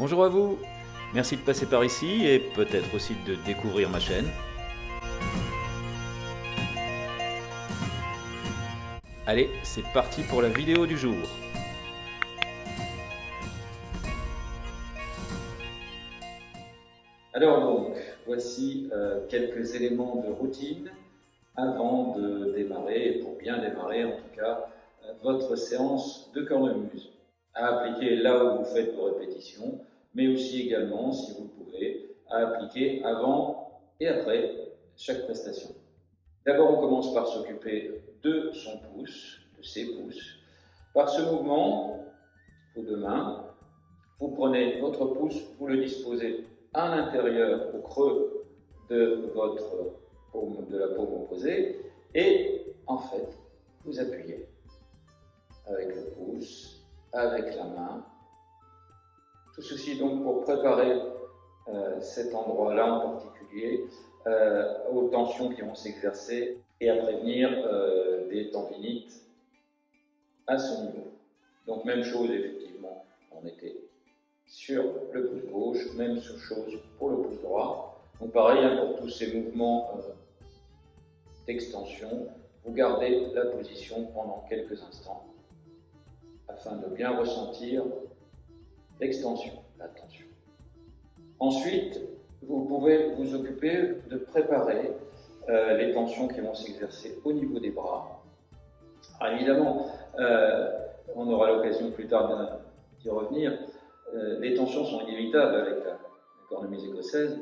Bonjour à vous, merci de passer par ici et peut-être aussi de découvrir ma chaîne. Allez, c'est parti pour la vidéo du jour. Alors donc, voici quelques éléments de routine avant de démarrer, et pour bien démarrer en tout cas, votre séance de cornemuse. À appliquer là où vous faites vos répétitions, mais aussi également, si vous le pouvez, à appliquer avant et après chaque prestation. D'abord, on commence par s'occuper de son pouce, de ses pouces. Par ce mouvement, vos deux mains, vous prenez votre pouce, vous le disposez à l'intérieur, au creux de votre paume, de la paume opposée, et en fait, vous appuyez avec le pouce, avec la main. Tout ceci donc pour préparer cet endroit-là en particulier aux tensions qui vont s'exercer et à prévenir des tendinites à ce niveau. Donc même chose effectivement, on était sur le pouce gauche, même chose pour le pouce droit. Donc pareil pour tous ces mouvements d'extension, vous gardez la position pendant quelques instants afin de bien ressentir l'extension, la tension. Ensuite, vous pouvez vous occuper de préparer les tensions qui vont s'exercer au niveau des bras. Alors évidemment, on aura l'occasion plus tard d'y revenir, les tensions sont inévitables avec la cornemuse écossaise,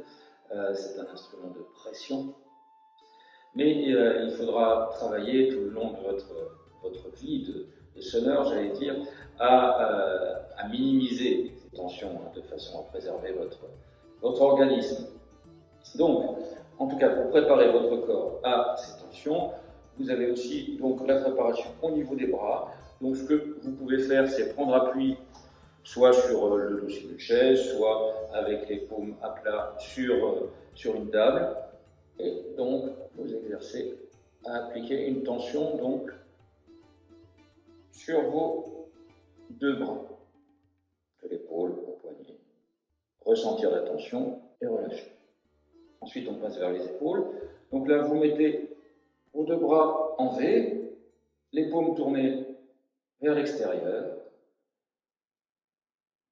c'est un instrument de pression, mais il faudra travailler tout le long de votre vie de sonneur, j'allais dire, à minimiser ces tensions de façon à préserver votre organisme. Donc, en tout cas, pour préparer votre corps à ces tensions, vous avez aussi donc la préparation au niveau des bras. Donc, ce que vous pouvez faire, c'est prendre appui soit sur le dossier d'une chaise, soit avec les paumes à plat sur une table, et donc vous exercez à appliquer une tension donc sur vos deux bras, de l'épaule au poignet. Ressentir la tension et relâcher. Ensuite, on passe vers les épaules. Donc là, vous mettez vos deux bras en V, les paumes tournées vers l'extérieur.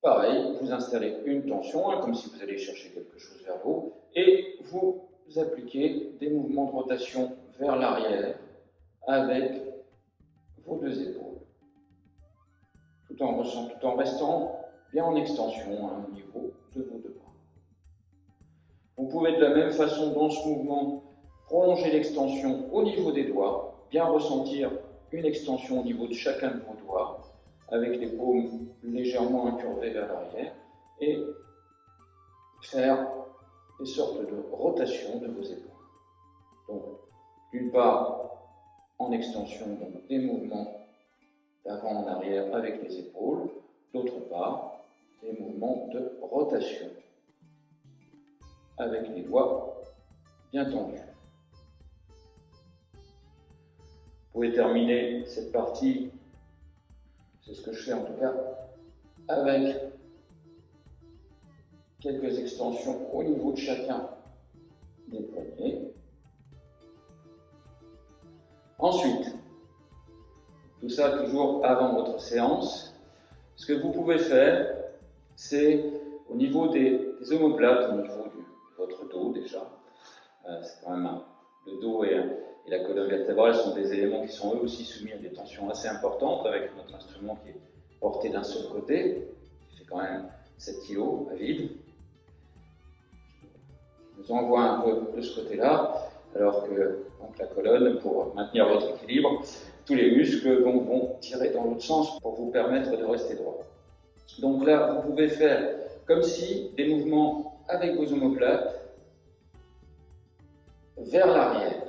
Pareil, vous installez une tension, comme si vous alliez chercher quelque chose vers vous, et vous appliquez des mouvements de rotation vers l'arrière avec vos deux épaules, tout en restant bien en extension au niveau de vos deux bras. Vous pouvez de la même façon, dans ce mouvement, prolonger l'extension au niveau des doigts, bien ressentir une extension au niveau de chacun de vos doigts, avec les paumes légèrement incurvées vers l'arrière, et faire des sortes de rotation de vos épaules. Donc, d'une part, en extension, donc des mouvements d'avant en arrière avec les épaules, d'autre part, des mouvements de rotation avec les doigts bien tendus. Vous pouvez terminer cette partie, c'est ce que je fais en tout cas, avec quelques extensions au niveau de chacun des poignets. Ensuite, tout ça toujours avant votre séance, ce que vous pouvez faire, c'est au niveau des omoplates, au niveau de votre dos déjà, c'est quand même le dos et la colonne vertébrale sont des éléments qui sont eux aussi soumis à des tensions assez importantes avec notre instrument qui est porté d'un seul côté, qui fait quand même 7 kg à vide. Je vous envoie un peu de ce côté-là, alors que donc, la colonne, pour maintenir votre équilibre, tous les muscles donc, vont tirer dans l'autre sens pour vous permettre de rester droit. Donc là, vous pouvez faire comme si des mouvements avec vos omoplates vers l'arrière,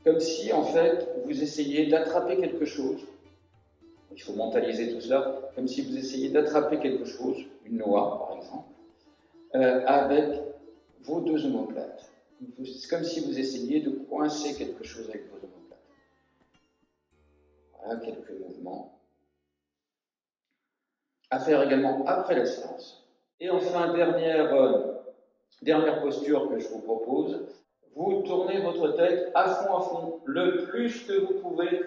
comme si en fait vous essayiez d'attraper quelque chose. Il faut mentaliser tout cela, comme si vous essayiez d'attraper quelque chose, une noix par exemple, avec vos deux omoplates. C'est comme si vous essayiez de coincer quelque chose avec vos omoplates. Voilà quelques mouvements. À faire également après la séance. Et enfin, dernière posture que je vous propose, vous tournez votre tête à fond, le plus que vous pouvez.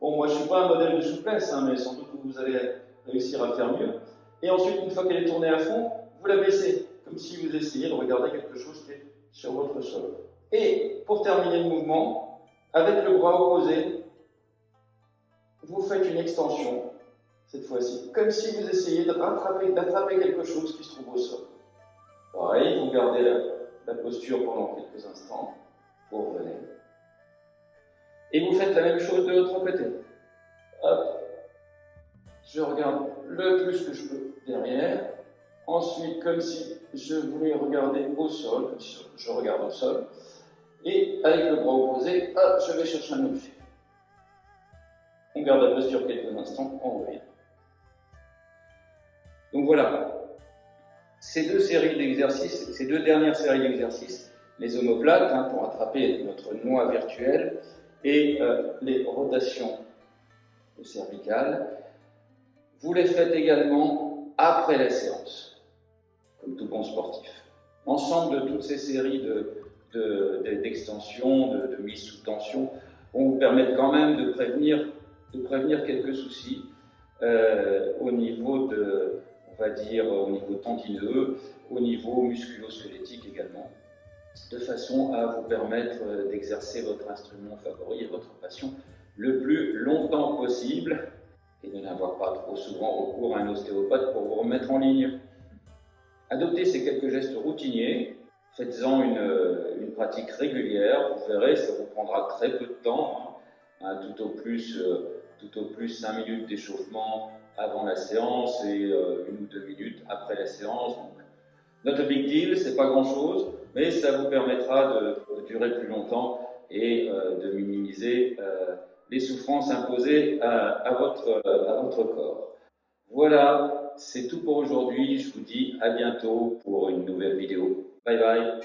Bon, moi je ne suis pas un modèle de souplesse, hein, mais sans doute que vous allez réussir à faire mieux. Et ensuite, une fois qu'elle est tournée à fond, vous la baissez, comme si vous essayiez de regarder quelque chose qui est sur votre sol. Et pour terminer le mouvement, avec le bras opposé, vous faites une extension, cette fois-ci, comme si vous essayiez d'attraper quelque chose qui se trouve au sol. Pareil, vous gardez la posture pendant quelques instants, vous revenez. Et vous faites la même chose de l'autre côté. Hop. Je regarde le plus que je peux derrière. Ensuite, comme si je voulais regarder au sol, comme si je regarde au sol. Et avec le bras opposé, hop, je vais chercher un objet. On garde la posture quelques instants, on revient. Donc voilà, ces deux dernières séries d'exercices, les omoplates, hein, pour attraper notre noix virtuelle, et les rotations cervicales, vous les faites également après la séance, comme tout bon sportif. L'ensemble de toutes ces séries d'extensions, de mise sous tension, vont vous permettre quand même de prévenir quelques soucis au niveau au niveau tendineux, au niveau musculo-squelettique également, de façon à vous permettre d'exercer votre instrument favori et votre passion le plus longtemps possible et de n'avoir pas trop souvent recours à un ostéopathe pour vous remettre en ligne. Adoptez ces quelques gestes routiniers, faites-en une pratique régulière, vous verrez, ça vous prendra très peu de temps, hein, tout au plus 5 minutes d'échauffement avant la séance et 1 ou 2 minutes après la séance. Donc, not a big deal, c'est pas grand chose, mais ça vous permettra de durer plus longtemps et de minimiser les souffrances imposées à votre corps. Voilà, c'est tout pour aujourd'hui. Je vous dis à bientôt pour une nouvelle vidéo. Bye bye.